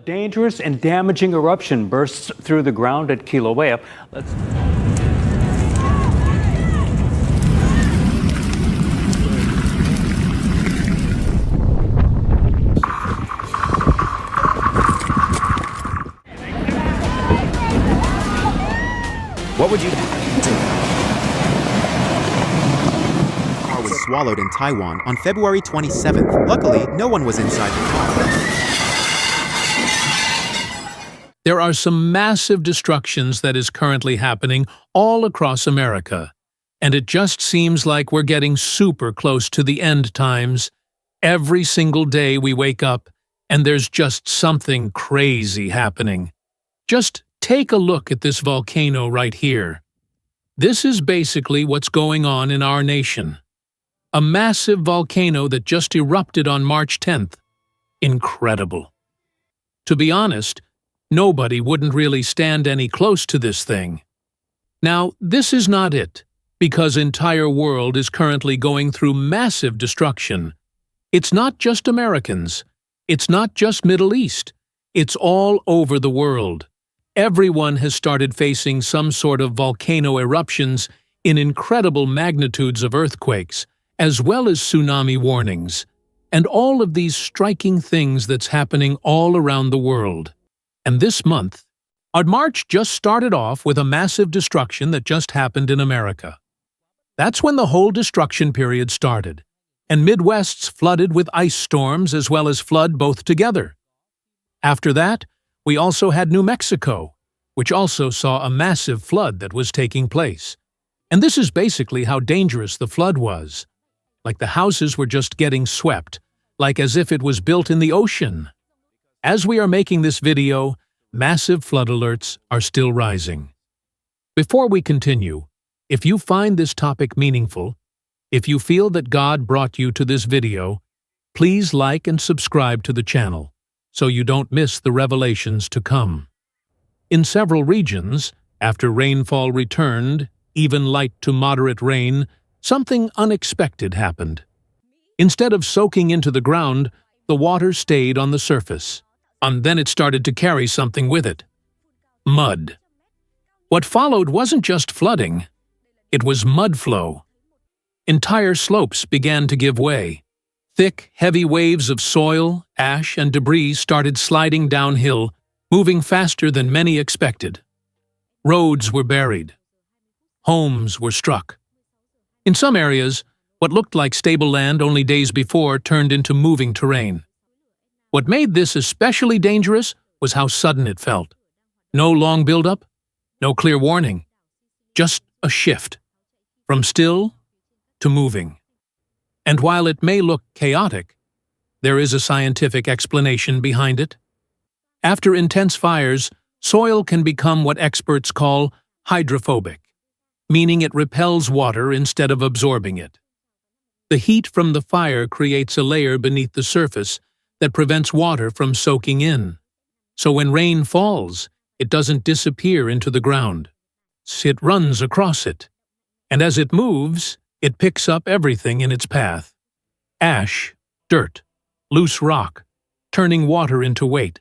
dangerous and damaging eruption bursts through the ground at Kilauea. What would you do? Car was swallowed in Taiwan on February 27th. Luckily, no one was inside the car. There are some massive destructions that is currently happening all across America, and it just seems like we're getting super close to the end times. Every single day we wake up, and there's just something crazy happening. Just take a look at this volcano right here. This is basically what's going on in our nation. A massive volcano that just erupted on March 10th. Incredible. To be honest, nobody wouldn't really stand any close to this thing. Now, this is not it, because entire world is currently going through massive destruction. It's not just Americans. It's not just Middle East. It's all over the world. Everyone has started facing some sort of volcano eruptions in incredible magnitudes of earthquakes, as well as tsunami warnings, and all of these striking things that's happening all around the world. And this month, our March just started off with a massive destruction that just happened in America. That's when the whole destruction period started, and Midwest's flooded with ice storms as well as flood both together. After that, we also had New Mexico, which also saw a massive flood that was taking place. And this is basically how dangerous the flood was. Like the houses were just getting swept, like as if it was built in the ocean. As we are making this video, massive flood alerts are still rising. Before we continue, if you find this topic meaningful, if you feel that God brought you to this video, please like and subscribe to the channel so you don't miss the revelations to come. In several regions, after rainfall returned, even light to moderate rain, something unexpected happened. Instead of soaking into the ground, the water stayed on the surface, and then it started to carry something with it. Mud. What followed wasn't just flooding, it was mud flow. Entire slopes began to give way. Thick, heavy waves of soil, ash, and debris started sliding downhill, moving faster than many expected. Roads were buried. Homes were struck. In some areas, what looked like stable land only days before turned into moving terrain. What made this especially dangerous was how sudden it felt. No long buildup, no clear warning. Just a shift. From still to moving. And while it may look chaotic, there is a scientific explanation behind it. After intense fires, soil can become what experts call hydrophobic, meaning it repels water instead of absorbing it. The heat from the fire creates a layer beneath the surface that prevents water from soaking in. So when rain falls, it doesn't disappear into the ground. It runs across it. And as it moves, it picks up everything in its path. Ash, dirt, loose rock, turning water into weight.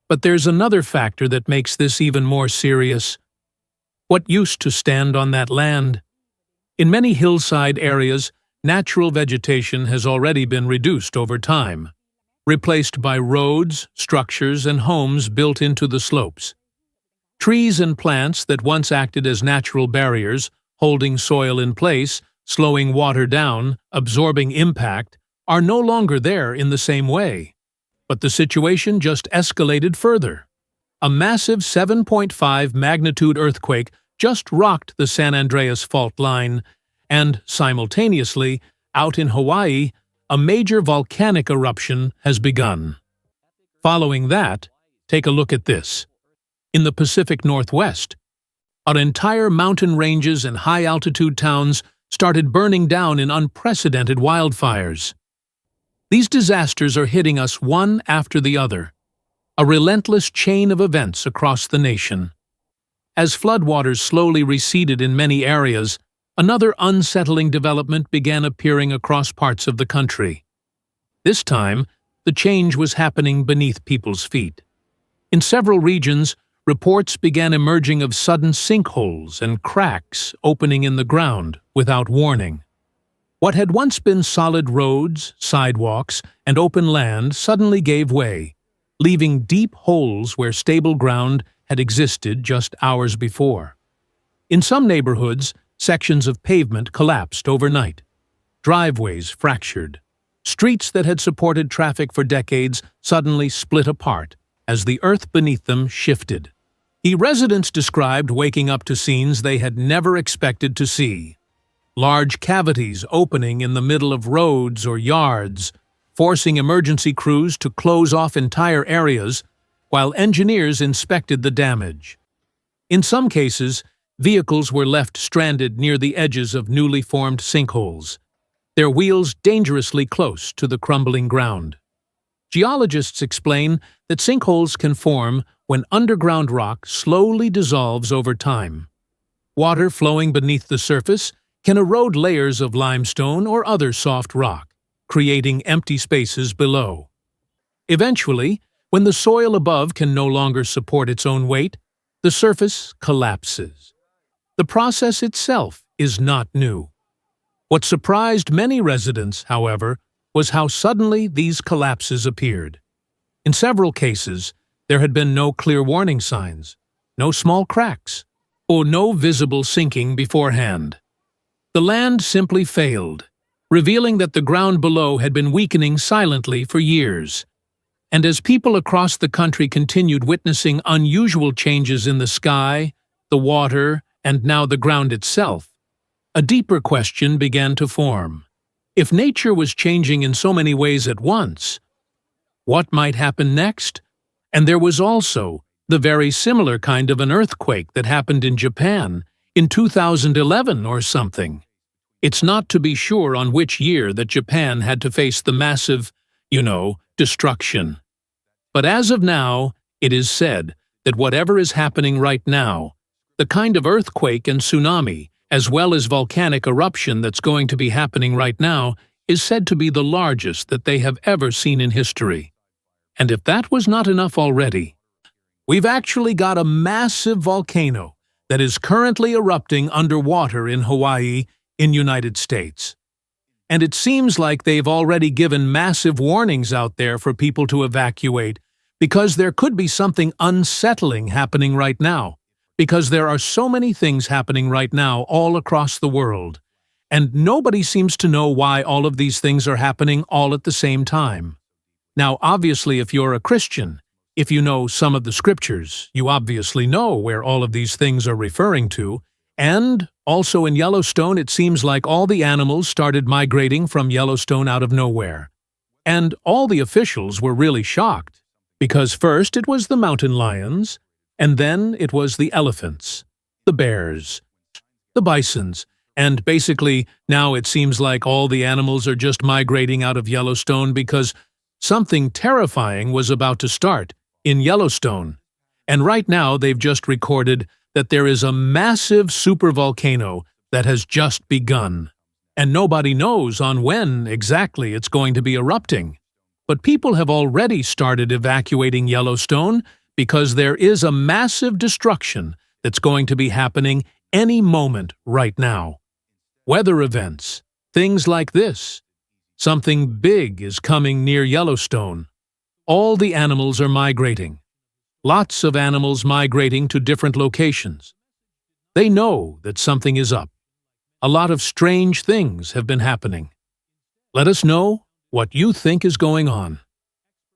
But there's another factor that makes this even more serious. What used to stand on that land? In many hillside areas, natural vegetation has already been reduced over time, replaced by roads, structures, and homes built into the slopes. Trees and plants that once acted as natural barriers, holding soil in place, slowing water down, absorbing impact, are no longer there in the same way. But the situation just escalated further. A massive 7.5 magnitude earthquake just rocked the San Andreas fault line, and simultaneously, out in Hawaii, a major volcanic eruption has begun. Following that, take a look at this. In the Pacific Northwest, our entire mountain ranges and high-altitude towns started burning down in unprecedented wildfires. These disasters are hitting us one after the other, a relentless chain of events across the nation. As floodwaters slowly receded in many areas, another unsettling development began appearing across parts of the country. This time, the change was happening beneath people's feet. In several regions, reports began emerging of sudden sinkholes and cracks opening in the ground without warning. What had once been solid roads, sidewalks, and open land suddenly gave way, leaving deep holes where stable ground had existed just hours before. In some neighborhoods, sections of pavement collapsed overnight. Driveways fractured. Streets that had supported traffic for decades suddenly split apart as the earth beneath them shifted. Residents described waking up to scenes they had never expected to see. Large cavities opening in the middle of roads or yards, forcing emergency crews to close off entire areas while engineers inspected the damage. In some cases, vehicles were left stranded near the edges of newly formed sinkholes, their wheels dangerously close to the crumbling ground. Geologists explain that sinkholes can form when underground rock slowly dissolves over time. Water flowing beneath the surface can erode layers of limestone or other soft rock, creating empty spaces below. Eventually, when the soil above can no longer support its own weight, the surface collapses. The process itself is not new. What surprised many residents, however, was how suddenly these collapses appeared. In several cases, there had been no clear warning signs, no small cracks, or no visible sinking beforehand. The land simply failed, revealing that the ground below had been weakening silently for years. And as people across the country continued witnessing unusual changes in the sky, the water, and now the ground itself, a deeper question began to form. If nature was changing in so many ways at once, what might happen next? And there was also the very similar kind of an earthquake that happened in Japan in 2011 or something. It's not to be sure on which year that Japan had to face the massive, destruction. But as of now, it is said that whatever is happening right now, the kind of earthquake and tsunami, as well as volcanic eruption that's going to be happening right now, is said to be the largest that they have ever seen in history. And if that was not enough already, we've actually got a massive volcano that is currently erupting underwater in Hawaii, in United States. And it seems like they've already given massive warnings out there for people to evacuate, because there could be something unsettling happening right now, because there are so many things happening right now all across the world, and nobody seems to know why all of these things are happening all at the same time. Now, obviously, if you're a Christian, if you know some of the scriptures, you obviously know where all of these things are referring to, and also in Yellowstone, it seems like all the animals started migrating from Yellowstone out of nowhere. And all the officials were really shocked, because first it was the mountain lions, and then it was the elephants, the bears, the bisons, and basically now it seems like all the animals are just migrating out of Yellowstone because something terrifying was about to start in Yellowstone. And right now they've just recorded that there is a massive supervolcano that has just begun. And nobody knows on when exactly it's going to be erupting. But people have already started evacuating Yellowstone because there is a massive destruction that's going to be happening any moment right now. Weather events, things like this. Something big is coming near Yellowstone. All the animals are migrating. Lots of animals migrating to different locations. They know that something is up. A lot of strange things have been happening. Let us know what you think is going on.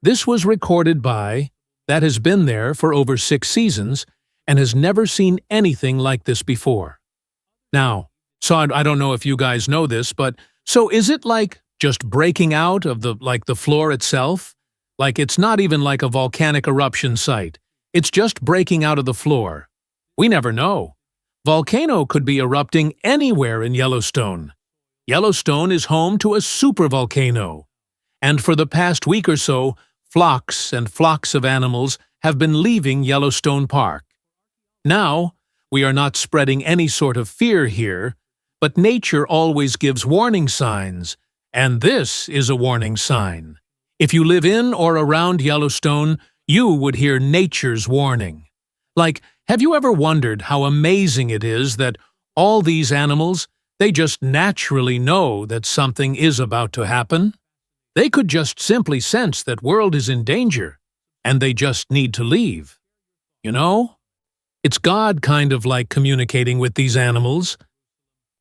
This was recorded by that has been there for over 6 seasons and has never seen anything like this before. Now, so I don't know if you guys know this, but so is it like just breaking out of the floor itself? Like it's not even like a volcanic eruption site. It's just breaking out of the floor. We never know. Volcano could be erupting anywhere in Yellowstone. Yellowstone is home to a supervolcano. And for the past week or so, flocks and flocks of animals have been leaving Yellowstone Park. Now, we are not spreading any sort of fear here, but nature always gives warning signs, and this is a warning sign. If you live in or around Yellowstone, you would hear nature's warning. Like, have you ever wondered how amazing it is that all these animals, they just naturally know that something is about to happen? They could just simply sense that world is in danger, and they just need to leave. You know? It's God kind of like communicating with these animals.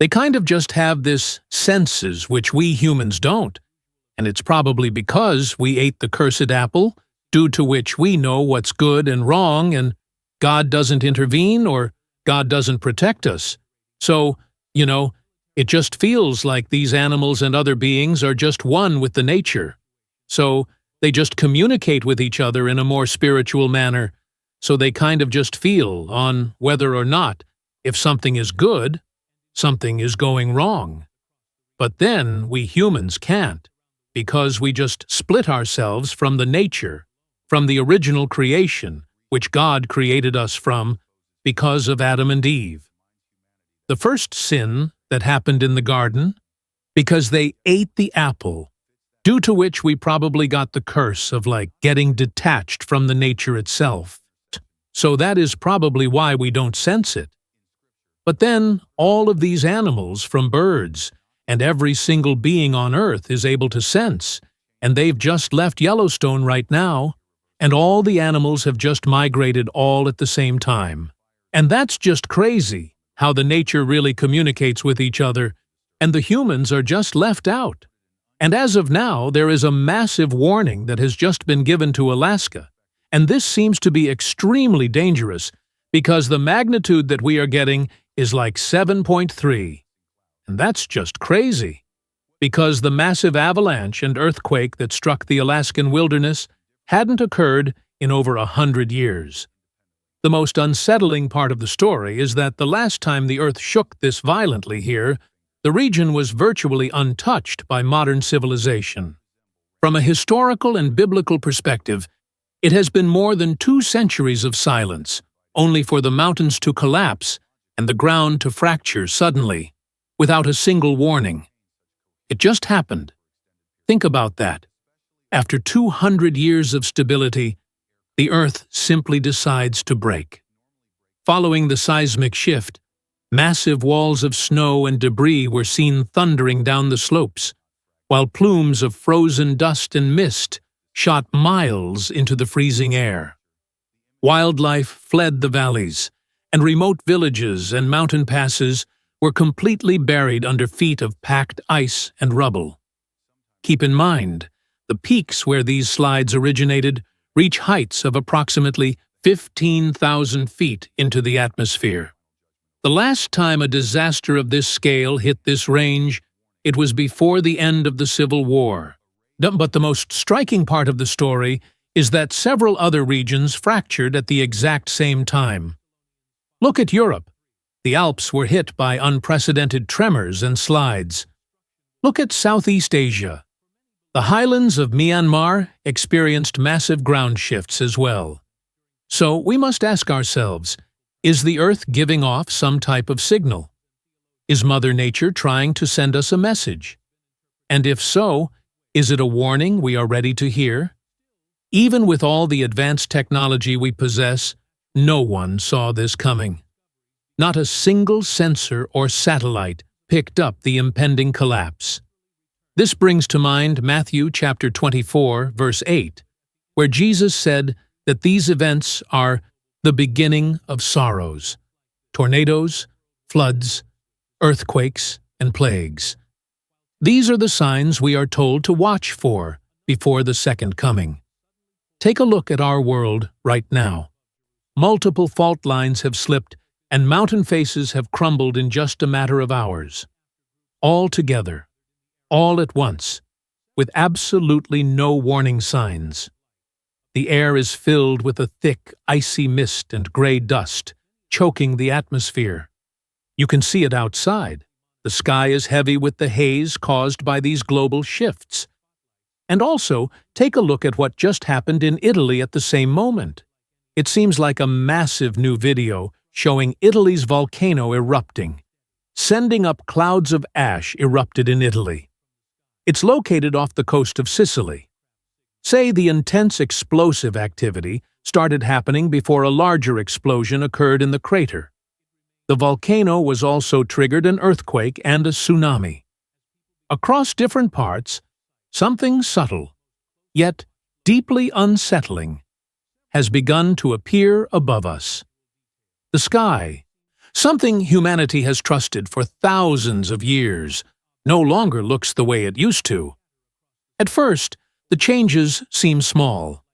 They kind of just have this senses which we humans don't, and it's probably because we ate the cursed apple, due to which we know what's good and wrong, and God doesn't intervene or God doesn't protect us. So, it just feels like these animals and other beings are just one with the nature. So they just communicate with each other in a more spiritual manner. So they kind of just feel on whether or not, if something is good, something is going wrong. But then we humans can't, because we just split ourselves from the nature, from the original creation, which God created us from, because of Adam and Eve. The first sin that happened in the garden, because they ate the apple, due to which we probably got the curse of getting detached from the nature itself. So that is probably why we don't sense it. But then all of these animals, from birds, and every single being on Earth is able to sense, and they've just left Yellowstone right now, and all the animals have just migrated all at the same time. And that's just crazy, how the nature really communicates with each other, and the humans are just left out. And as of now, there is a massive warning that has just been given to Alaska, and this seems to be extremely dangerous because the magnitude that we are getting is like 7.3. And that's just crazy, because the massive avalanche and earthquake that struck the Alaskan wilderness hadn't occurred in over 100 years. The most unsettling part of the story is that the last time the Earth shook this violently here, the region was virtually untouched by modern civilization. From a historical and biblical perspective, it has been more than 2 centuries of silence, only for the mountains to collapse and the ground to fracture suddenly, without a single warning. It just happened. Think about that. After 200 years of stability, the Earth simply decides to break. Following the seismic shift, massive walls of snow and debris were seen thundering down the slopes, while plumes of frozen dust and mist shot miles into the freezing air. Wildlife fled the valleys, and remote villages and mountain passes were completely buried under feet of packed ice and rubble. Keep in mind, the peaks where these slides originated reach heights of approximately 15,000 feet into the atmosphere. The last time a disaster of this scale hit this range, it was before the end of the Civil War. But the most striking part of the story is that several other regions fractured at the exact same time. Look at Europe. The Alps were hit by unprecedented tremors and slides. Look at Southeast Asia. The highlands of Myanmar experienced massive ground shifts as well. So we must ask ourselves, is the Earth giving off some type of signal? Is Mother Nature trying to send us a message? And if so, is it a warning we are ready to hear? Even with all the advanced technology we possess, no one saw this coming. Not a single sensor or satellite picked up the impending collapse. This brings to mind Matthew chapter 24, verse 8, where Jesus said that these events are the beginning of sorrows, tornadoes, floods, earthquakes, and plagues. These are the signs we are told to watch for before the second coming. Take a look at our world right now. Multiple fault lines have slipped and mountain faces have crumbled in just a matter of hours. All together, all at once, with absolutely no warning signs. The air is filled with a thick, icy mist and gray dust, choking the atmosphere. You can see it outside. The sky is heavy with the haze caused by these global shifts. And also, take a look at what just happened in Italy at the same moment. It seems like a massive new video showing Italy's volcano erupting. Sending up clouds of ash erupted in Italy. It's located off the coast of Sicily. Say the intense explosive activity started happening before a larger explosion occurred in the crater. The volcano was also triggered an earthquake and a tsunami. Across different parts, something subtle, yet deeply unsettling, has begun to appear above us. The sky, something humanity has trusted for thousands of years, no longer looks the way it used to. At first, the changes seem small,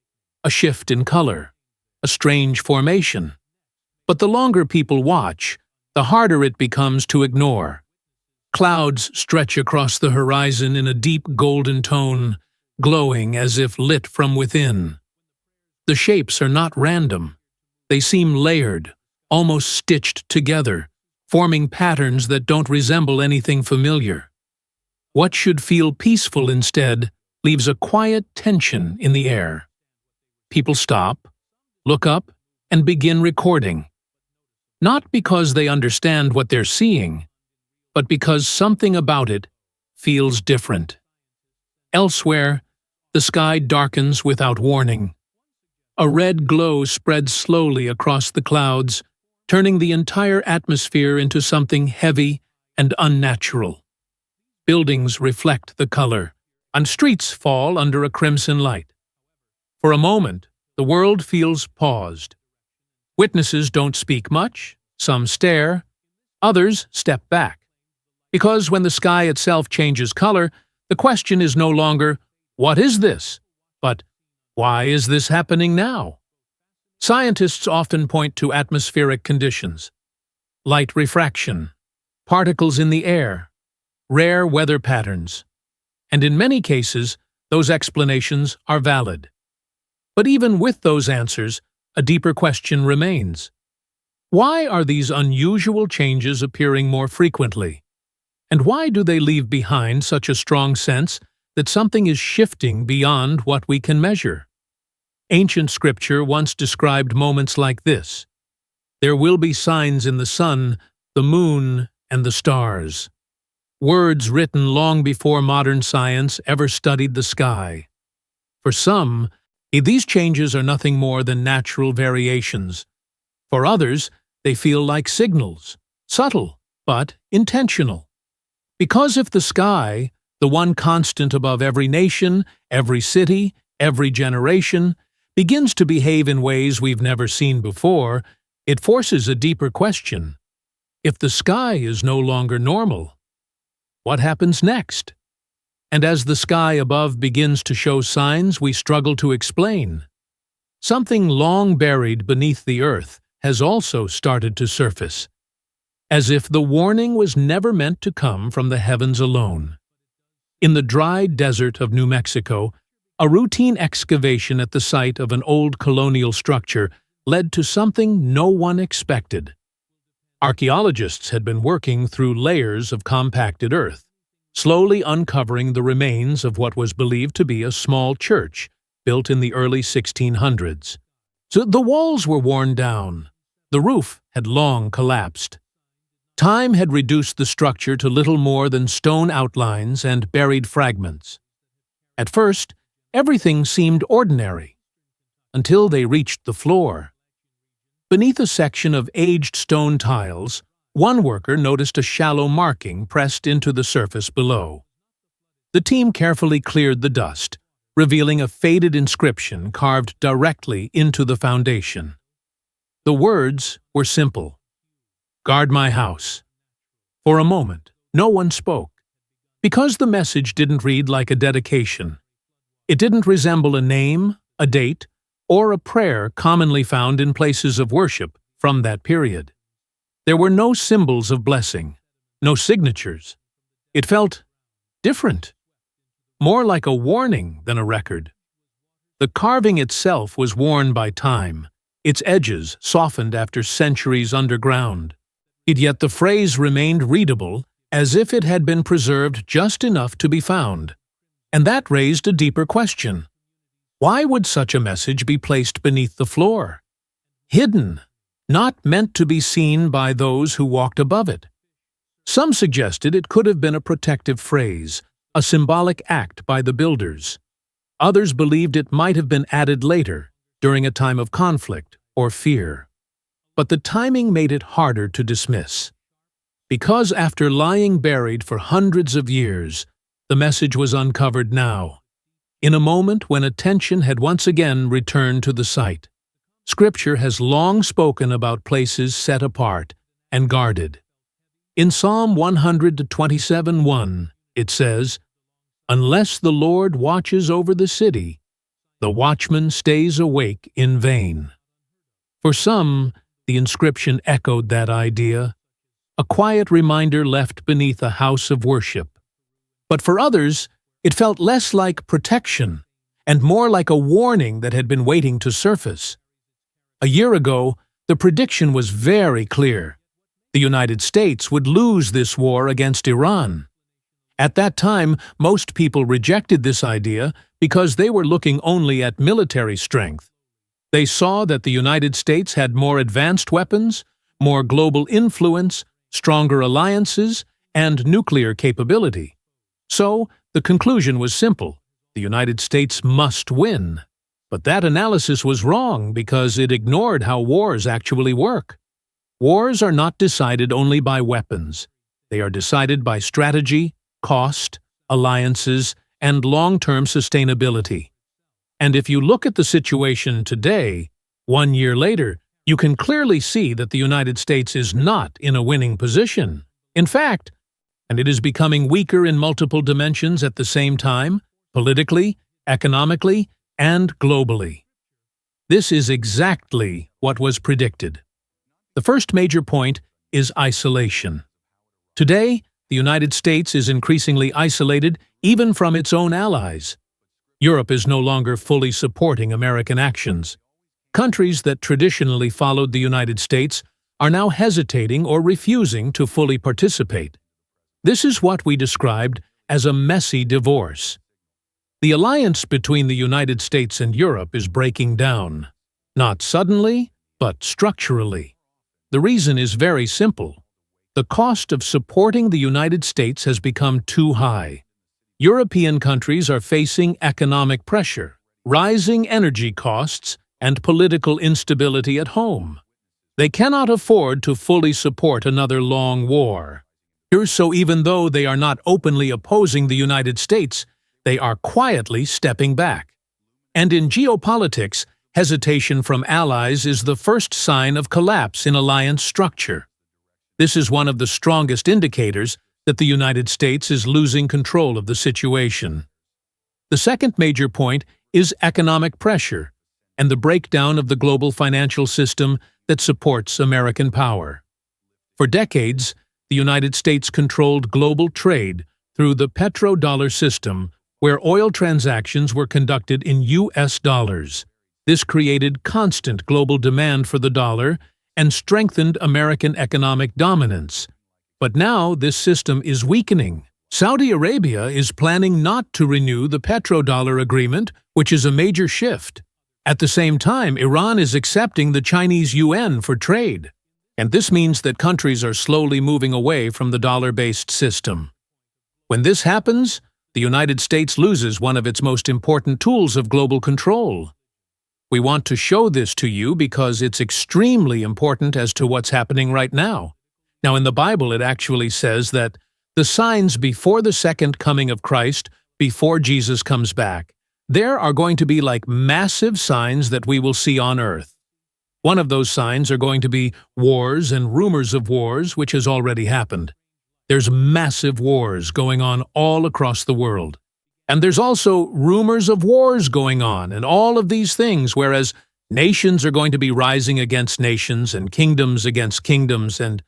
a shift in color, a strange formation. But the longer people watch, the harder it becomes to ignore. Clouds stretch across the horizon in a deep golden tone, glowing as if lit from within. The shapes are not random. They seem layered, almost stitched together, forming patterns that don't resemble anything familiar. What should feel peaceful instead leaves a quiet tension in the air. People stop, look up, and begin recording. Not because they understand what they're seeing, but because something about it feels different. Elsewhere, the sky darkens without warning. A red glow spreads slowly across the clouds, turning the entire atmosphere into something heavy and unnatural. Buildings reflect the color, and streets fall under a crimson light. For a moment, the world feels paused. Witnesses don't speak much, some stare, others step back. Because when the sky itself changes color, the question is no longer, "What is this?" but "Why is this happening now?" Scientists often point to atmospheric conditions, light refraction, particles in the air, rare weather patterns, and in many cases, those explanations are valid. But even with those answers, a deeper question remains. Why are these unusual changes appearing more frequently? And why do they leave behind such a strong sense that something is shifting beyond what we can measure? Ancient scripture once described moments like this: "There will be signs in the sun, the moon, and the stars." Words written long before modern science ever studied the sky. For some, these changes are nothing more than natural variations. For others, they feel like signals, subtle but intentional. Because if the sky, the one constant above every nation, every city, every generation, begins to behave in ways we've never seen before, it forces a deeper question. If the sky is no longer normal, what happens next? And as the sky above begins to show signs we struggle to explain, something long buried beneath the earth has also started to surface, as if the warning was never meant to come from the heavens alone. In the dry desert of New Mexico, a routine excavation at the site of an old colonial structure led to something no one expected. Archaeologists had been working through layers of compacted earth, slowly uncovering the remains of what was believed to be a small church built in the early 1600s. So the walls were worn down. The roof had long collapsed. Time had reduced the structure to little more than stone outlines and buried fragments. At first, everything seemed ordinary, until they reached the floor. Beneath a section of aged stone tiles, one worker noticed a shallow marking pressed into the surface below. The team carefully cleared the dust, revealing a faded inscription carved directly into the foundation. The words were simple: "Guard my house." For a moment, no one spoke. Because the message didn't read like a dedication. It didn't resemble a name, a date, or a prayer commonly found in places of worship from that period. There were no symbols of blessing, no signatures. It felt different, more like a warning than a record. The carving itself was worn by time, its edges softened after centuries underground. Yet the phrase remained readable, as if it had been preserved just enough to be found. And that raised a deeper question. Why would such a message be placed beneath the floor? Hidden, not meant to be seen by those who walked above it. Some suggested it could have been a protective phrase, a symbolic act by the builders. Others believed it might have been added later, during a time of conflict or fear. But the timing made it harder to dismiss. Because after lying buried for hundreds of years, the message was uncovered now, in a moment when attention had once again returned to the site. Scripture has long spoken about places set apart and guarded. In Psalm 127:1, it says, "Unless the Lord watches over the city, the watchman stays awake in vain." For some, the inscription echoed that idea, a quiet reminder left beneath a house of worship. But for others, it felt less like protection and more like a warning that had been waiting to surface. A year ago, the prediction was very clear. The United States would lose this war against Iran. At that time, most people rejected this idea because they were looking only at military strength. They saw that the United States had more advanced weapons, more global influence, stronger alliances, and nuclear capability. So, the conclusion was simple: the United States must win. But that analysis was wrong because it ignored how wars actually work. Wars are not decided only by weapons. They are decided by strategy, cost, alliances, and long-term sustainability. And if you look at the situation today, 1 year later, you can clearly see that the United States is not in a winning position. In fact, and it is becoming weaker in multiple dimensions at the same time, politically, economically, and globally. This is exactly what was predicted. The first major point is isolation. Today, the United States is increasingly isolated even from its own allies. Europe is no longer fully supporting American actions. Countries that traditionally followed the United States are now hesitating or refusing to fully participate. This is what we described as a messy divorce. The alliance between the United States and Europe is breaking down, not suddenly, but structurally. The reason is very simple. The cost of supporting the United States has become too high. European countries are facing economic pressure, rising energy costs, and political instability at home. They cannot afford to fully support another long war. So even though they are not openly opposing the United States, they are quietly stepping back. And in geopolitics, hesitation from allies is the first sign of collapse in alliance structure. This is one of the strongest indicators that the United States is losing control of the situation. The second major point is economic pressure and the breakdown of the global financial system that supports American power. For decades, the United States controlled global trade through the petrodollar system, where oil transactions were conducted in U.S. dollars. This created constant global demand for the dollar and strengthened American economic dominance. But now this system is weakening. Saudi Arabia is planning not to renew the petrodollar agreement, which is a major shift. At the same time, Iran is accepting the Chinese yuan for trade. And this means that countries are slowly moving away from the dollar-based system. When this happens, the United States loses one of its most important tools of global control. We want to show this to you because it's extremely important as to what's happening right now. Now, in the Bible, it actually says that the signs before the second coming of Christ, before Jesus comes back, there are going to be like massive signs that we will see on earth. One of those signs are going to be wars and rumors of wars, which has already happened. There's massive wars going on all across the world. And there's also rumors of wars going on and all of these things, whereas nations are going to be rising against nations and kingdoms against kingdoms and,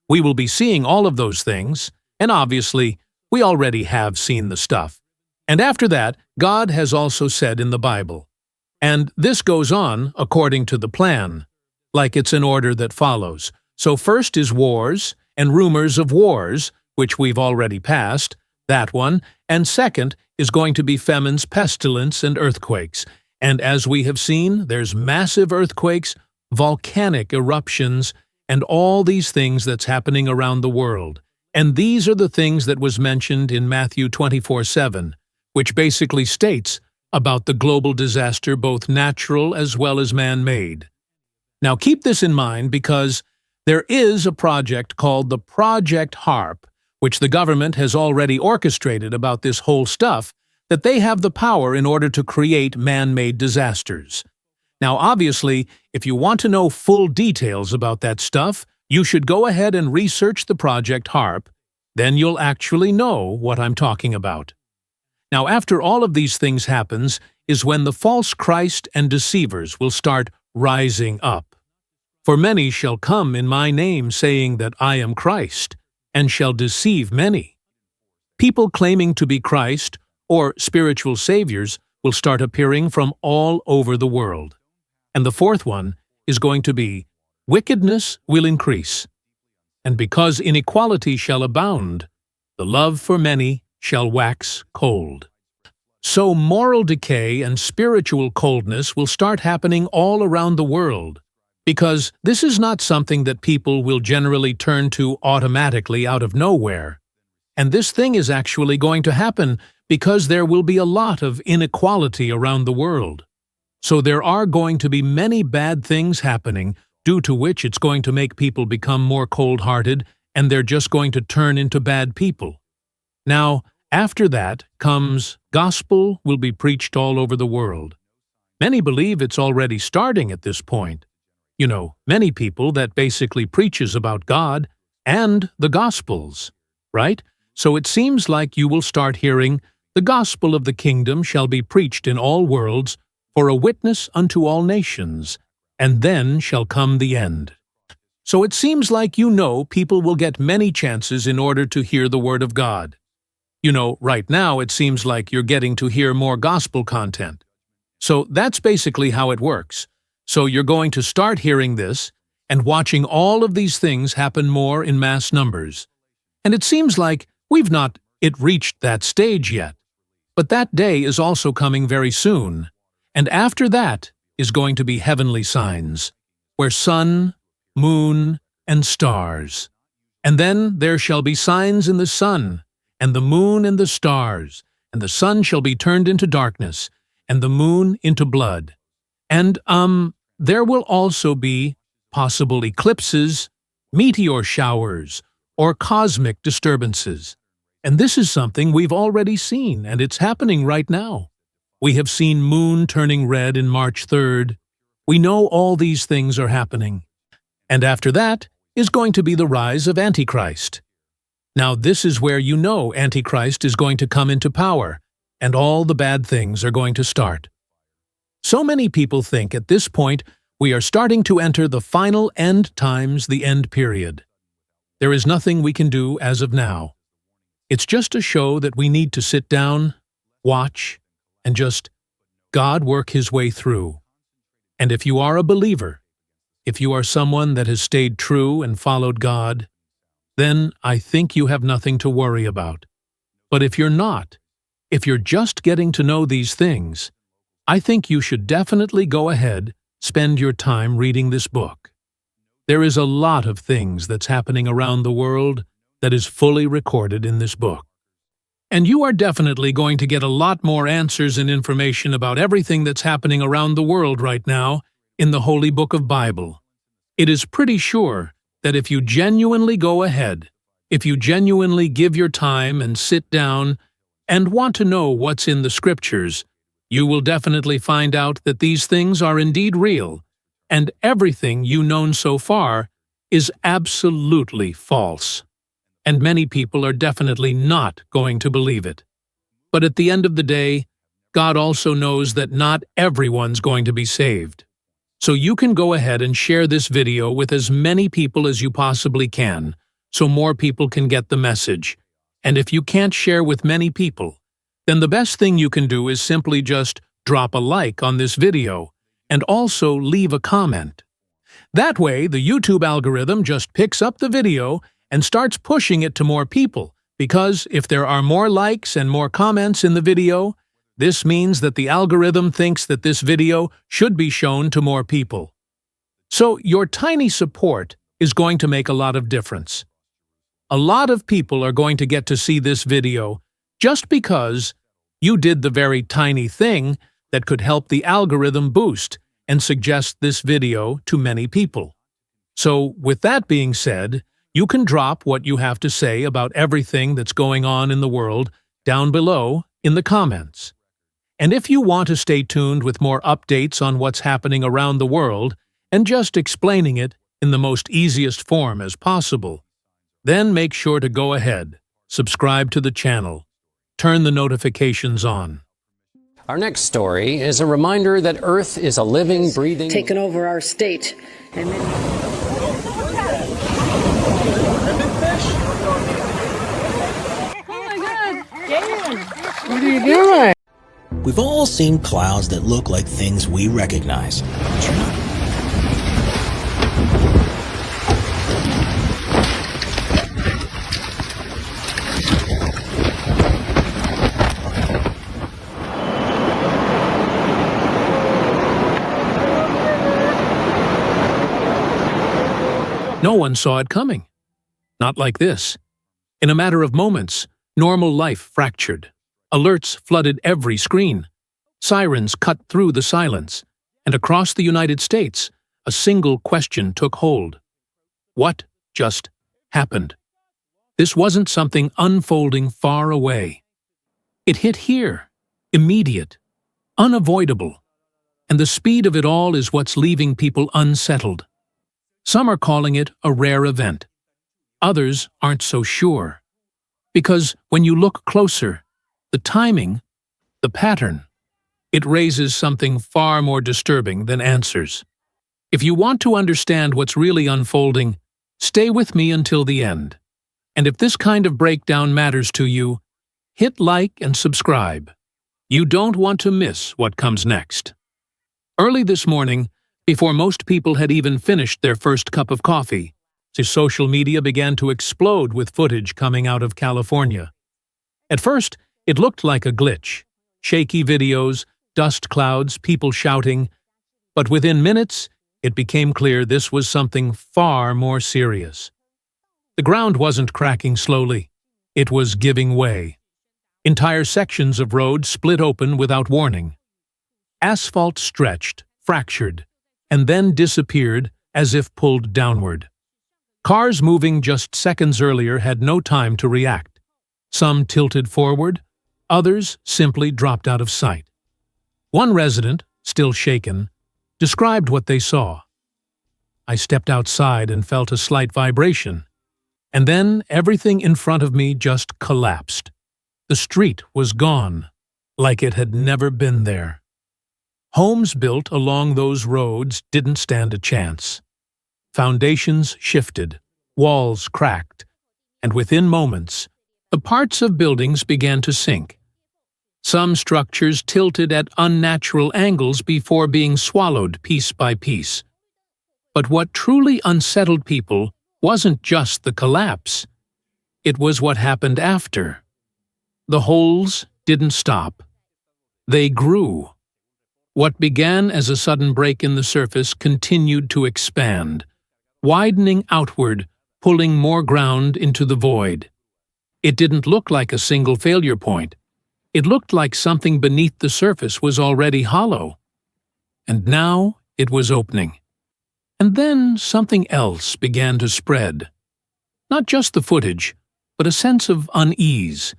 we will be seeing all of those things. And obviously, we already have seen the stuff. And after that, God has also said in the Bible. And this goes on according to the plan, like it's an order that follows. So first is wars and rumors of wars, which we've already passed, that one, and second is going to be famines, pestilence, and earthquakes. And as we have seen, there's massive earthquakes, volcanic eruptions, and all these things that's happening around the world. And these are the things that was mentioned in Matthew 24:7, which basically states about the global disaster, both natural as well as man-made. Now keep this in mind because there is a project called the Project HARP, which the government has already orchestrated about this whole stuff, that they have the power in order to create man-made disasters. Now obviously, if you want to know full details about that stuff, you should go ahead and research the Project HARP, then you'll actually know what I'm talking about. Now after all of these things happens is when the false Christ and deceivers will start rising up. For many shall come in my name, saying that I am Christ, and shall deceive many. People claiming to be Christ or spiritual saviors will start appearing from all over the world. And the fourth one is going to be, wickedness will increase. And because inequality shall abound, the love for many shall wax cold. So moral decay and spiritual coldness will start happening all around the world, because this is not something that people will generally turn to automatically out of nowhere. And this thing is actually going to happen because there will be a lot of inequality around the world. So there are going to be many bad things happening, due to which it's going to make people become more cold-hearted, and they're just going to turn into bad people. Now, after that comes gospel will be preached all over the world. Many believe it's already starting at this point. You know, many people that basically preaches about God and the Gospels, right? So it seems like you will start hearing, the gospel of the kingdom shall be preached in all worlds for a witness unto all nations, and then shall come the end. So it seems like people will get many chances in order to hear the word of God. Right now it seems like you're getting to hear more gospel content. So that's basically how it works. So you're going to start hearing this and watching all of these things happen more in mass numbers. And it seems like we've not reached that stage yet. But that day is also coming very soon. And after that is going to be heavenly signs, where sun, moon, and stars. And then there shall be signs in the sun, and the moon and the stars, and the sun shall be turned into darkness, and the moon into blood. And, there will also be possible eclipses, meteor showers, or cosmic disturbances. And this is something we've already seen, and it's happening right now. We have seen moon turning red in March 3rd. We know all these things are happening. And after that is going to be the rise of Antichrist. Now this is where Antichrist is going to come into power, and all the bad things are going to start. So many people think at this point we are starting to enter the final end times, the end period. There is nothing we can do as of now. It's just a show that we need to sit down, watch, and just God work His way through. And if you are a believer, if you are someone that has stayed true and followed God, then I think you have nothing to worry about. But if you're not, if you're just getting to know these things, I think you should definitely go ahead, spend your time reading this book. There is a lot of things that's happening around the world that is fully recorded in this book. And you are definitely going to get a lot more answers and information about everything that's happening around the world right now in the Holy Book of Bible. It is pretty sure that if you genuinely go ahead, if you genuinely give your time and sit down and want to know what's in the Scriptures, you will definitely find out that these things are indeed real, and everything you've known so far is absolutely false. And many people are definitely not going to believe it. But at the end of the day, God also knows that not everyone's going to be saved. So you can go ahead and share this video with as many people as you possibly can, so more people can get the message. And if you can't share with many people, then the best thing you can do is simply just drop a like on this video and also leave a comment. That way, the YouTube algorithm just picks up the video and starts pushing it to more people, because if there are more likes and more comments in the video, this means that the algorithm thinks that this video should be shown to more people. So your tiny support is going to make a lot of difference. A lot of people are going to get to see this video just because You did the very tiny thing that could help the algorithm boost and suggest this video to many people. So, with that being said, you can drop what you have to say about everything that's going on in the world down below in the comments. And if you want to stay tuned with more updates on what's happening around the world and just explaining it in the most easiest form as possible, then make sure to go ahead, subscribe to the channel, turn the notifications on. Our next story is a reminder that Earth is a living, breathing... taken over our state. And We've all seen clouds that look like things we recognize. But you're not. No one saw it coming. Not like this. In a matter of moments, normal life fractured. Alerts flooded every screen. Sirens cut through the silence. And across the United States, a single question took hold. What just happened? This wasn't something unfolding far away. It hit here, immediate, unavoidable. And the speed of it all is what's leaving people unsettled. Some are calling it a rare event. Others aren't so sure. Because when you look closer, the timing, the pattern, it raises something far more disturbing than answers. If you want to understand what's really unfolding, stay with me until the end. And if this kind of breakdown matters to you, hit like and subscribe. You don't want to miss what comes next. Early this morning, before most people had even finished their first cup of coffee, the social media began to explode with footage coming out of California. At first, it looked like a glitch. Shaky videos, dust clouds, people shouting. But within minutes, it became clear this was something far more serious. The ground wasn't cracking slowly. It was giving way. Entire sections of road split open without warning. Asphalt stretched, fractured, and then disappeared as if pulled downward. Cars moving just seconds earlier had no time to react. Some tilted forward, others simply dropped out of sight. One resident, still shaken, described what they saw. I stepped outside and felt a slight vibration, and then everything in front of me just collapsed. The street was gone, like it had never been there. Homes built along those roads didn't stand a chance. Foundations shifted, walls cracked, and within moments, the parts of buildings began to sink. Some structures tilted at unnatural angles before being swallowed piece by piece. But what truly unsettled people wasn't just the collapse. It was what happened after. The holes didn't stop. They grew. What began as a sudden break in the surface continued to expand, widening outward, pulling more ground into the void. It didn't look like a single failure point. It looked like something beneath the surface was already hollow. And now it was opening. And then something else began to spread. Not just the footage, but a sense of unease,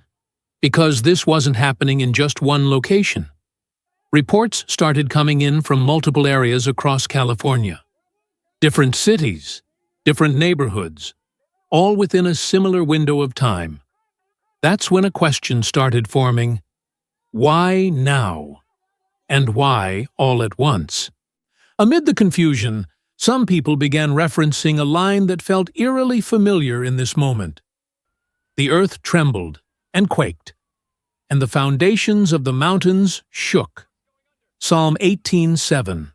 because this wasn't happening in just one location. Reports started coming in from multiple areas across California. Different cities, different neighborhoods, all within a similar window of time. That's when a question started forming. Why now? And why all at once? Amid the confusion, some people began referencing a line that felt eerily familiar in this moment. The earth trembled and quaked, and the foundations of the mountains shook. Psalm 18:7.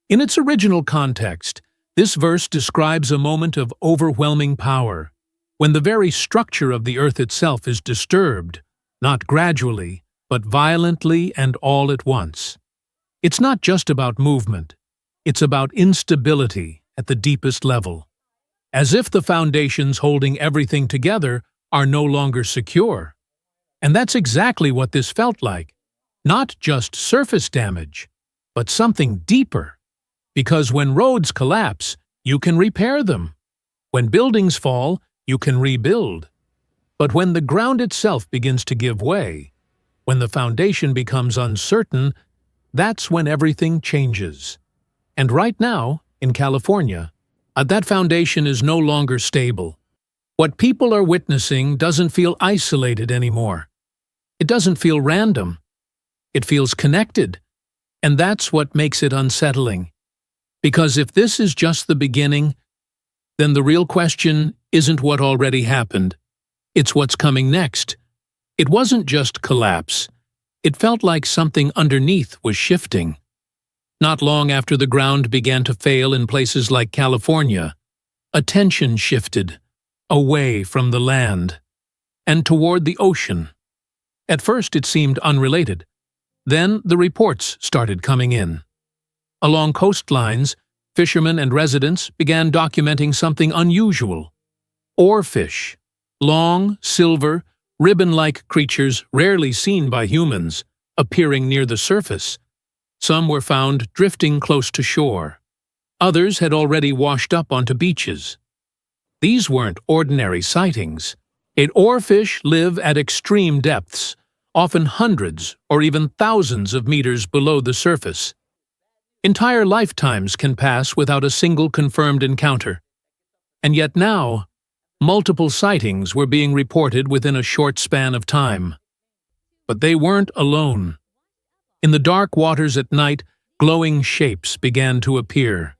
In its original context, this verse describes a moment of overwhelming power, when the very structure of the earth itself is disturbed, not gradually, but violently and all at once. It's not just about movement, it's about instability at the deepest level. As if the foundations holding everything together are no longer secure. And that's exactly what this felt like. Not just surface damage, but something deeper. Because when roads collapse, you can repair them. When buildings fall, you can rebuild. But when the ground itself begins to give way, when the foundation becomes uncertain, that's when everything changes. And right now, in California, that foundation is no longer stable. What people are witnessing doesn't feel isolated anymore. It doesn't feel random. It feels connected. And that's what makes it unsettling. Because if this is just the beginning, then the real question isn't what already happened. It's what's coming next. It wasn't just collapse. It felt like something underneath was shifting. Not long after the ground began to fail in places like California, attention shifted away from the land and toward the ocean. At first it seemed unrelated. Then the reports started coming in. Along coastlines, fishermen and residents began documenting something unusual. Oarfish, long, silver, ribbon-like creatures rarely seen by humans, appearing near the surface. Some were found drifting close to shore. Others had already washed up onto beaches. These weren't ordinary sightings. Oarfish live at extreme depths, often hundreds or even thousands of meters below the surface. Entire lifetimes can pass without a single confirmed encounter. And yet now, multiple sightings were being reported within a short span of time. But they weren't alone. In the dark waters at night, glowing shapes began to appear.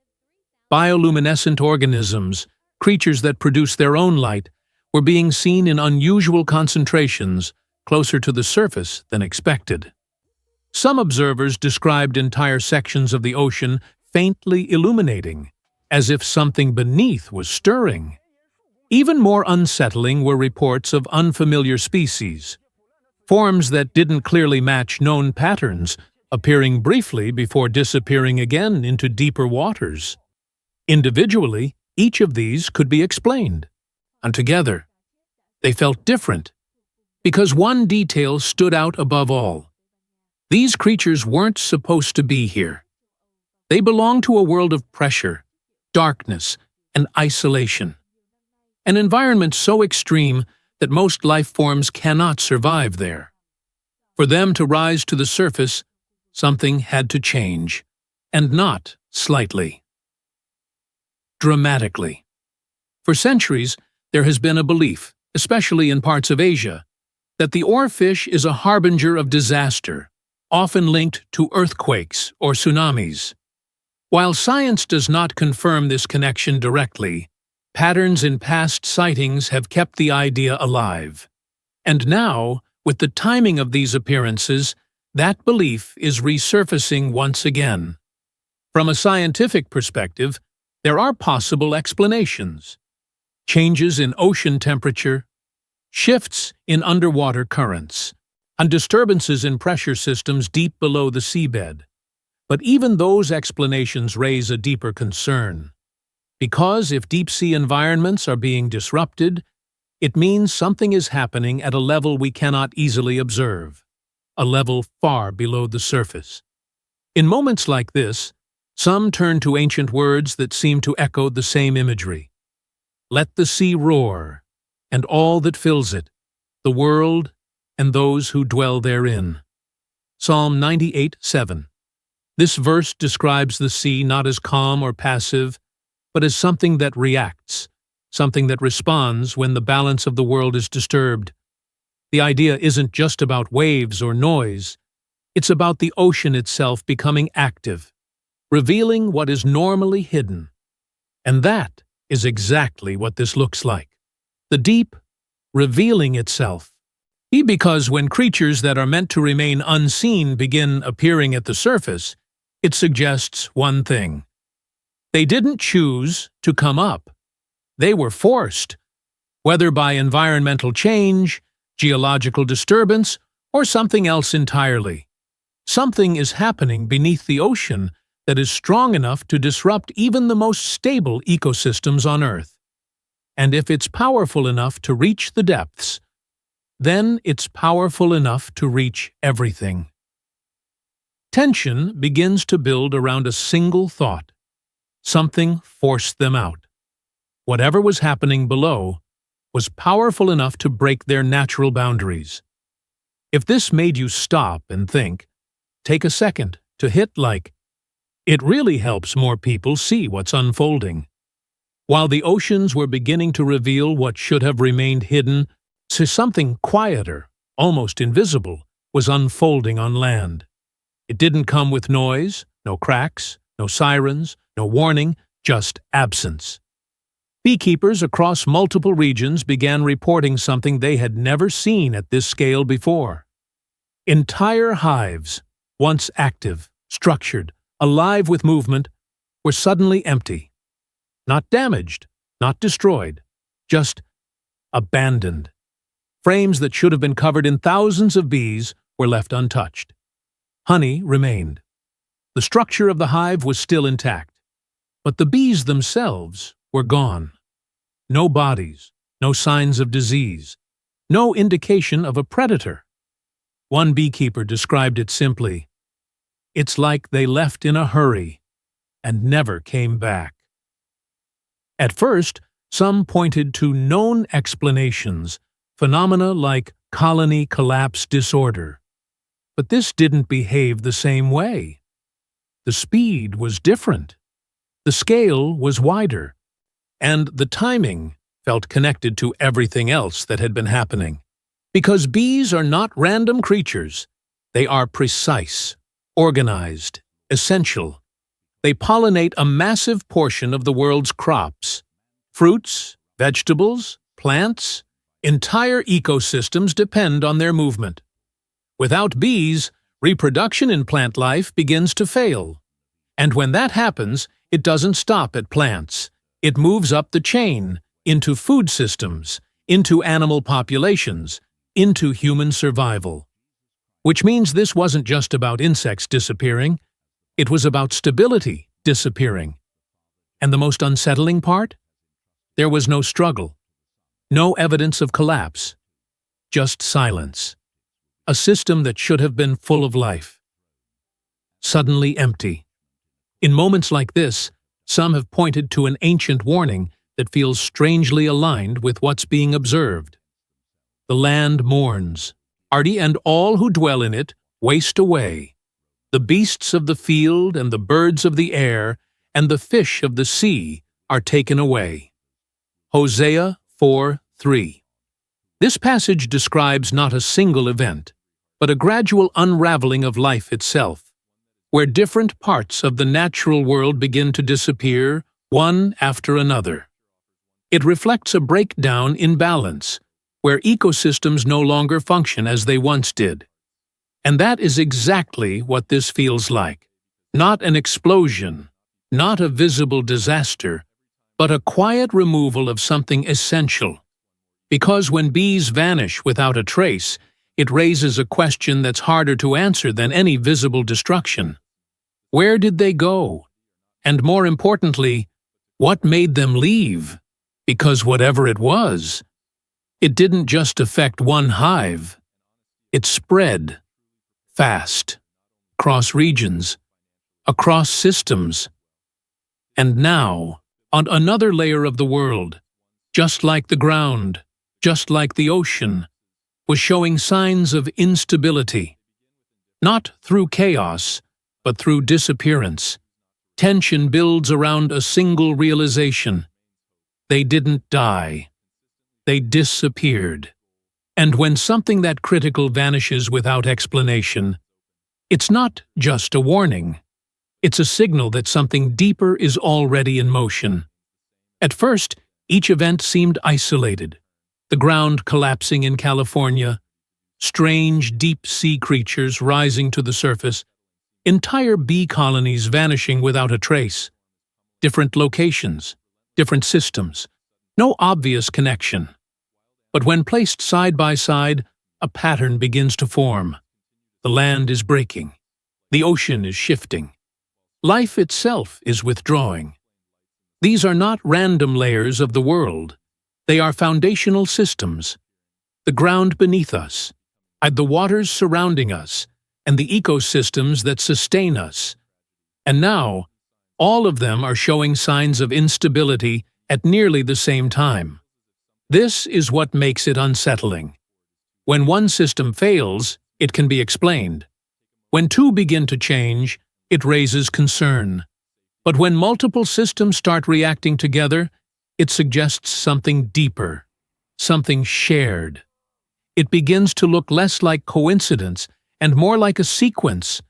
Bioluminescent organisms, creatures that produce their own light, were being seen in unusual concentrations closer to the surface than expected. Some observers described entire sections of the ocean faintly illuminating, as if something beneath was stirring. Even more unsettling were reports of unfamiliar species, forms that didn't clearly match known patterns, appearing briefly before disappearing again into deeper waters. Individually, each of these could be explained, and together, they felt different, because one detail stood out above all. These creatures weren't supposed to be here. They belonged to a world of pressure, darkness, and isolation. An environment so extreme that most life forms cannot survive there. For them to rise to the surface, something had to change, and not slightly. Dramatically. For centuries, there has been a belief, especially in parts of Asia, that the oarfish is a harbinger of disaster, often linked to earthquakes or tsunamis. While science does not confirm this connection directly, patterns in past sightings have kept the idea alive. And now, with the timing of these appearances, that belief is resurfacing once again. From a scientific perspective, there are possible explanations. Changes in ocean temperature, shifts in underwater currents, and disturbances in pressure systems deep below the seabed. But even those explanations raise a deeper concern. Because if deep-sea environments are being disrupted, it means something is happening at a level we cannot easily observe, a level far below the surface. In moments like this, some turn to ancient words that seem to echo the same imagery. Let the sea roar, and all that fills it, the world and those who dwell therein. Psalm 98:7. This verse describes the sea not as calm or passive, but as something that reacts, something that responds when the balance of the world is disturbed. The idea isn't just about waves or noise. It's about the ocean itself becoming active, revealing what is normally hidden. And that is exactly what this looks like. The deep revealing itself. Because when creatures that are meant to remain unseen begin appearing at the surface, it suggests one thing. They didn't choose to come up. They were forced, whether by environmental change, geological disturbance, or something else entirely. Something is happening beneath the ocean that is strong enough to disrupt even the most stable ecosystems on Earth. And if it's powerful enough to reach the depths, then it's powerful enough to reach everything. Tension begins to build around a single thought. Something forced them out. Whatever was happening below was powerful enough to break their natural boundaries. If this made you stop and think, take a second to hit like, it really helps more people see what's unfolding. While the oceans were beginning to reveal what should have remained hidden, so something quieter, almost invisible, was unfolding on land. It didn't come with noise, no cracks, no sirens, no warning, just absence. Beekeepers across multiple regions began reporting something they had never seen at this scale before. Entire hives, once active, structured, alive with movement, were suddenly empty. Not damaged, not destroyed, just abandoned. Frames that should have been covered in thousands of bees were left untouched. Honey remained. The structure of the hive was still intact, but the bees themselves were gone. No bodies, no signs of disease, no indication of a predator. One beekeeper described it simply, "It's like they left in a hurry and never came back." At first, some pointed to known explanations, phenomena like colony collapse disorder. But this didn't behave the same way. The speed was different. The scale was wider. And the timing felt connected to everything else that had been happening. Because bees are not random creatures. They are precise, organized, essential. They pollinate a massive portion of the world's crops. Fruits, vegetables, plants, entire ecosystems depend on their movement. Without bees, reproduction in plant life begins to fail. And when that happens, it doesn't stop at plants. It moves up the chain, into food systems, into animal populations, into human survival. Which means this wasn't just about insects disappearing, it was about stability disappearing. And the most unsettling part? There was no struggle, no evidence of collapse, just silence. A system that should have been full of life. Suddenly empty. In moments like this, some have pointed to an ancient warning that feels strangely aligned with what's being observed. The land mourns. Artie and all who dwell in it waste away. The beasts of the field and the birds of the air and the fish of the sea are taken away. Hosea 4:3. This passage describes not a single event, but a gradual unraveling of life itself, where different parts of the natural world begin to disappear, one after another. It reflects a breakdown in balance, where ecosystems no longer function as they once did. And that is exactly what this feels like. Not an explosion, not a visible disaster, but a quiet removal of something essential. Because when bees vanish without a trace, it raises a question that's harder to answer than any visible destruction. Where did they go? And more importantly, what made them leave? Because whatever it was, it didn't just affect one hive. It spread fast, across regions, across systems. And now, on another layer of the world, just like the ground, just like the ocean, was showing signs of instability. Not through chaos, but through disappearance. Tension builds around a single realization. They didn't die. They disappeared. And when something that critical vanishes without explanation, it's not just a warning. It's a signal that something deeper is already in motion. At first, each event seemed isolated. The ground collapsing in California, strange deep-sea creatures rising to the surface, entire bee colonies vanishing without a trace, different locations, different systems, no obvious connection. But when placed side by side, a pattern begins to form. The land is breaking. The ocean is shifting. Life itself is withdrawing. These are not random layers of the world. They are foundational systems. the ground beneath us, the waters surrounding us, and the ecosystems that sustain us. And now, all of them are showing signs of instability at nearly the same time. This is what makes it unsettling. When one system fails, it can be explained. When two begin to change, it raises concern. But when multiple systems start reacting together, it suggests something deeper, something shared. It begins to look less like coincidence and more like a sequence,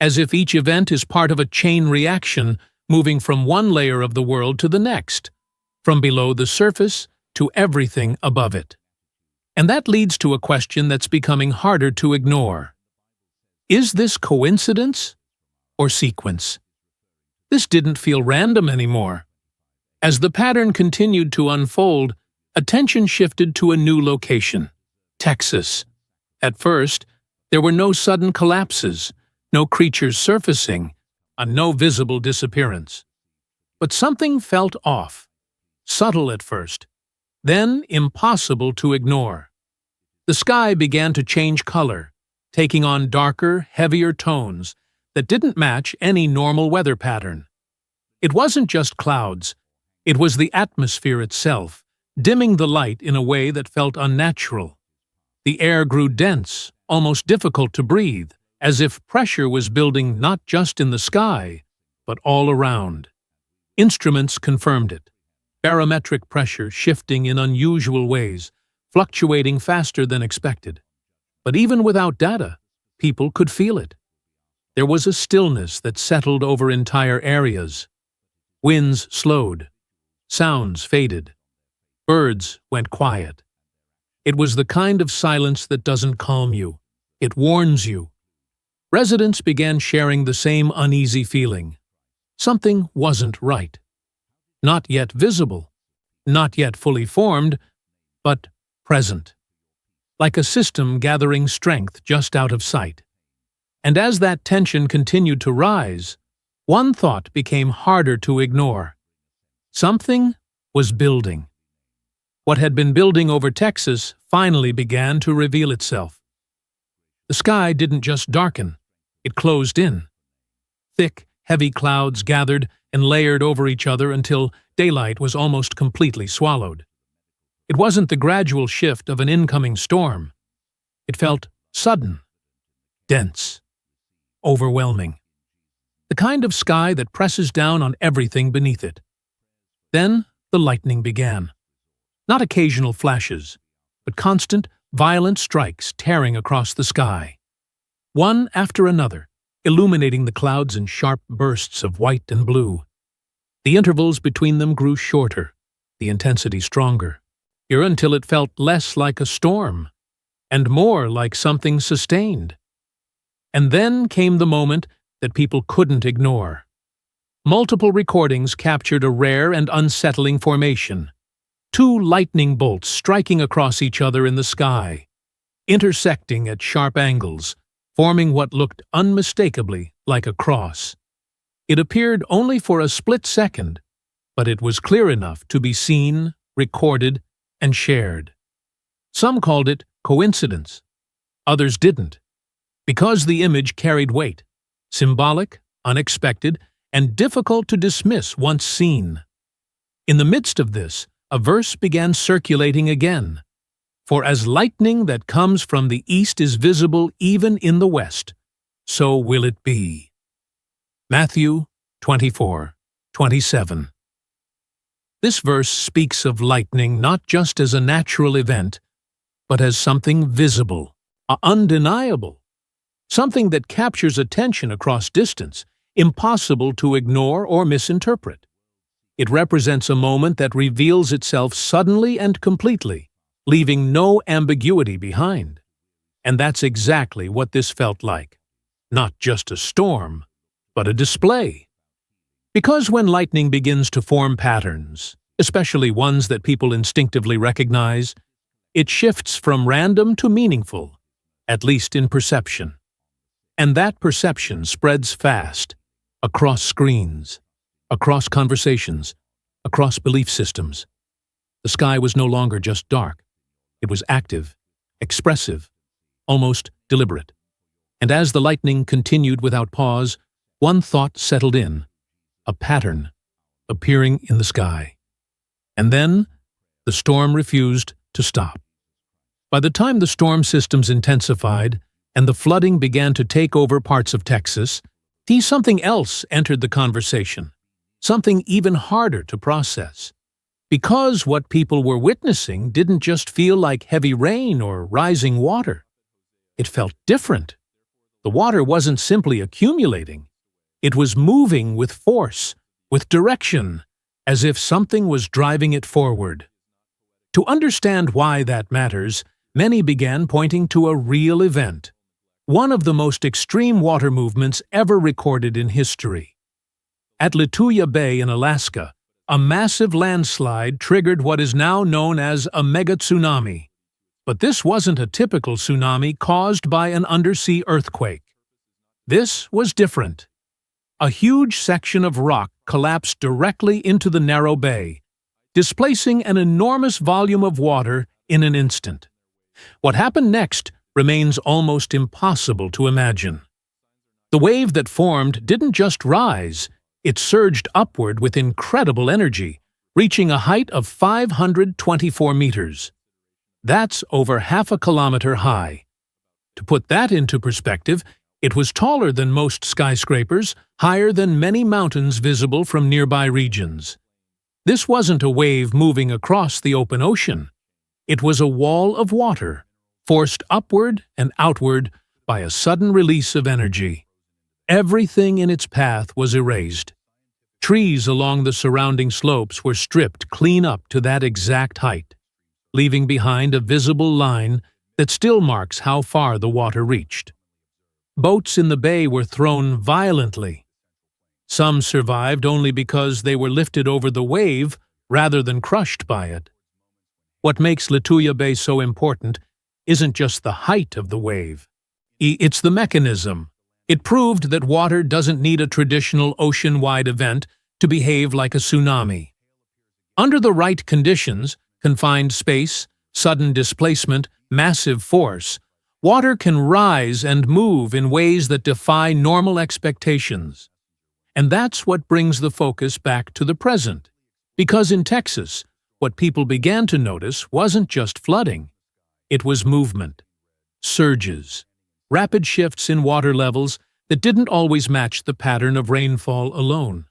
as if each event is part of a chain reaction moving from one layer of the world to the next, from below the surface to everything above it. And that leads to a question that's becoming harder to ignore. Is this coincidence or sequence? This didn't feel random anymore. As the pattern continued to unfold, attention shifted to a new location, Texas. At first, there were no sudden collapses, no creatures surfacing, and no visible disappearance. But something felt off, subtle at first, then impossible to ignore. The sky began to change color, taking on darker, heavier tones that didn't match any normal weather pattern. It wasn't just clouds, it was the atmosphere itself, dimming the light in a way that felt unnatural. The air grew dense, almost difficult to breathe, as if pressure was building not just in the sky, but all around. Instruments confirmed it. Barometric pressure shifting in unusual ways, fluctuating faster than expected. But even without data, people could feel it. There was a stillness that settled over entire areas. Winds slowed. Sounds faded. Birds went quiet. It was the kind of silence that doesn't calm you. It warns you. Residents began sharing the same uneasy feeling. Something wasn't right. Not yet visible, not yet fully formed, but present. Like a system gathering strength just out of sight. And as that tension continued to rise, one thought became harder to ignore. Something was building. What had been building over Texas finally began to reveal itself. The sky didn't just darken, it closed in. Thick, heavy clouds gathered and layered over each other until daylight was almost completely swallowed. It wasn't the gradual shift of an incoming storm. It felt sudden, dense, overwhelming. The kind of sky that presses down on everything beneath it. Then the lightning began. Not occasional flashes, but constant, violent strikes tearing across the sky. One after another, illuminating the clouds in sharp bursts of white and blue. The intervals between them grew shorter, the intensity stronger, until it felt less like a storm, and more like something sustained. And then came the moment that people couldn't ignore. Multiple recordings captured a rare and unsettling formation. Two lightning bolts striking across each other in the sky, intersecting at sharp angles, forming what looked unmistakably like a cross. It appeared only for a split second, but it was clear enough to be seen, recorded, and shared. Some called it coincidence. Others didn't, because the image carried weight, symbolic, unexpected, and difficult to dismiss once seen. In the midst of this, a verse began circulating again. For as lightning that comes from the east is visible even in the west, so will it be. Matthew 24:27. This verse speaks of lightning not just as a natural event, but as something visible, undeniable, something that captures attention across distance, impossible to ignore or misinterpret. It represents a moment that reveals itself suddenly and completely, leaving no ambiguity behind. And that's exactly what this felt like. Not just a storm, but a display. Because when lightning begins to form patterns, especially ones that people instinctively recognize, it shifts from random to meaningful, at least in perception. And that perception spreads fast, across screens, across conversations, across belief systems. The sky was no longer just dark. It was active, expressive, almost deliberate. And as the lightning continued without pause, one thought settled in, a pattern appearing in the sky. And then the storm refused to stop. By the time the storm systems intensified and the flooding began to take over parts of Texas, something else entered the conversation, something even harder to process. Because what people were witnessing didn't just feel like heavy rain or rising water. It felt different. The water wasn't simply accumulating. It was moving with force, with direction, as if something was driving it forward. To understand why that matters, many began pointing to a real event, one of the most extreme water movements ever recorded in history. At Lituya Bay in Alaska, a massive landslide triggered what is now known as a mega tsunami. But this wasn't a typical tsunami caused by an undersea earthquake. This was different. A huge section of rock collapsed directly into the narrow bay, displacing an enormous volume of water in an instant. What happened next remains almost impossible to imagine. The wave that formed didn't just rise, it surged upward with incredible energy, reaching a height of 524 meters. That's over half a kilometer high. To put that into perspective, it was taller than most skyscrapers, higher than many mountains visible from nearby regions. This wasn't a wave moving across the open ocean. It was a wall of water, forced upward and outward by a sudden release of energy. Everything in its path was erased. Trees along the surrounding slopes were stripped clean up to that exact height, leaving behind a visible line that still marks how far the water reached. Boats in the bay were thrown violently. Some survived only because they were lifted over the wave rather than crushed by it. What makes Lituya Bay so important isn't just the height of the wave. It's the mechanism. It proved that water doesn't need a traditional ocean-wide event to behave like a tsunami. Under the right conditions, confined space, sudden displacement, massive force, water can rise and move in ways that defy normal expectations. And that's what brings the focus back to the present. Because in Texas, what people began to notice wasn't just flooding. It was movement, surges, rapid shifts in water levels that didn't always match the pattern of rainfall alone.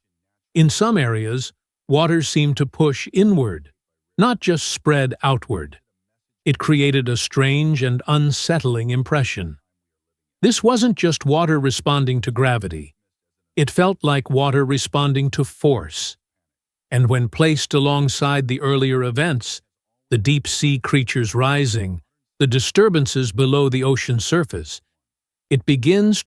In some areas, water seemed to push inward, not just spread outward. It created a strange and unsettling impression. This wasn't just water responding to gravity. It felt like water responding to force. And when placed alongside the earlier events, the deep-sea creatures rising, the disturbances below the ocean surface, it begins